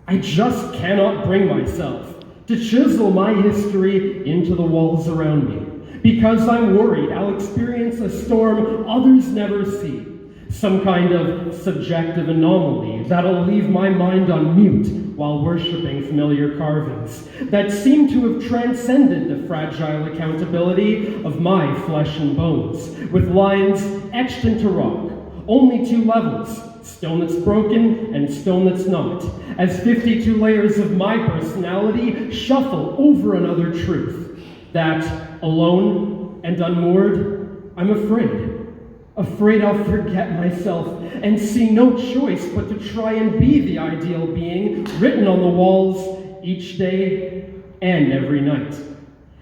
I just cannot bring myself to chisel my history into the walls around me, because I'm worried I'll experience a storm others never see, some kind of subjective anomaly that'll leave my mind on mute while worshiping familiar carvings that seem to have transcended the fragile accountability of my flesh and bones, with lines etched into rock, only two levels, stone that's broken and stone that's not, as 52 layers of my personality shuffle over another truth, that, alone and unmoored, I'm afraid I'll forget myself and see no choice but to try and be the ideal being written on the walls each day and every night,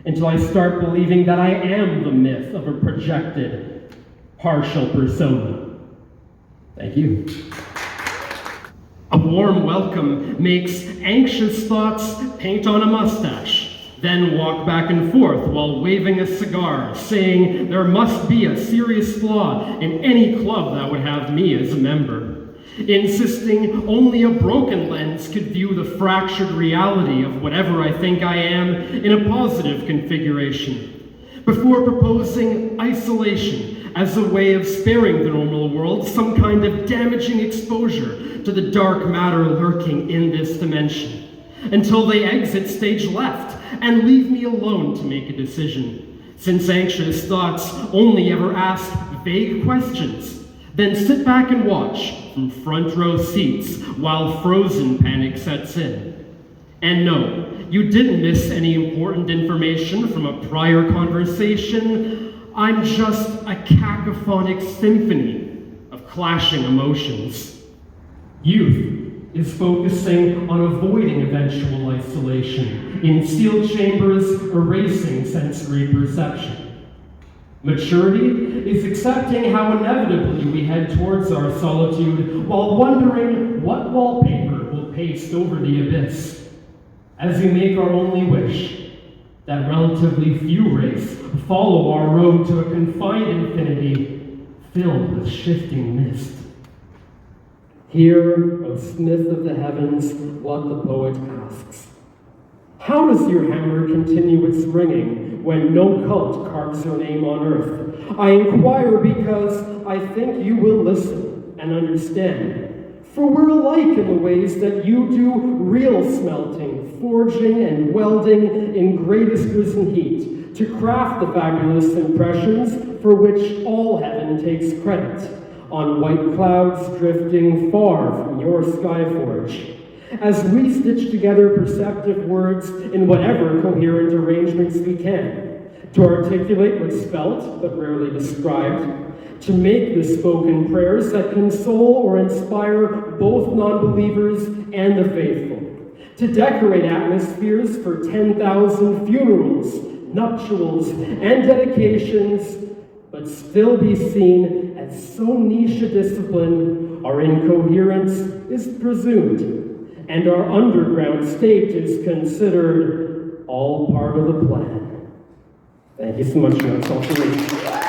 until I start believing that I am the myth of a projected, partial persona. Thank you. A warm welcome makes anxious thoughts paint on a mustache, then walk back and forth while waving a cigar, saying there must be a serious flaw in any club that would have me as a member, insisting only a broken lens could view the fractured reality of whatever I think I am in a positive configuration, before proposing isolation as a way of sparing the normal world some kind of damaging exposure to the dark matter lurking in this dimension, until they exit stage left and leave me alone to make a decision, since anxious thoughts only ever ask vague questions, then sit back and watch from front row seats while frozen panic sets in. And no, you didn't miss any important information from a prior conversation. I'm just a cacophonic symphony of clashing emotions. Youth is focusing on avoiding eventual isolation in sealed chambers, erasing sensory perception. Maturity is accepting how inevitably we head towards our solitude while wondering what wallpaper will paste over the abyss, as we make our only wish that relatively few rays follow our road to a confined infinity filled with shifting mist. Hear, O smith of the heavens, what the poet asks. How does your hammer continue its ringing when no cult carves your name on earth? I inquire because I think you will listen and understand. For we're alike in the ways that you do real smelting, forging, and welding in greatest risen heat to craft the fabulous impressions for which all heaven takes credit, on white clouds drifting far from your skyforge. As we stitch together perceptive words in whatever coherent arrangements we can, to articulate what's felt but rarely described, to make the spoken prayers that console or inspire both non-believers and the faithful, to decorate atmospheres for 10,000 funerals, nuptials, and dedications, but still be seen as so niche a discipline, our incoherence is presumed, and our underground state is considered all part of the plan. Thank you so much, and that's all for me.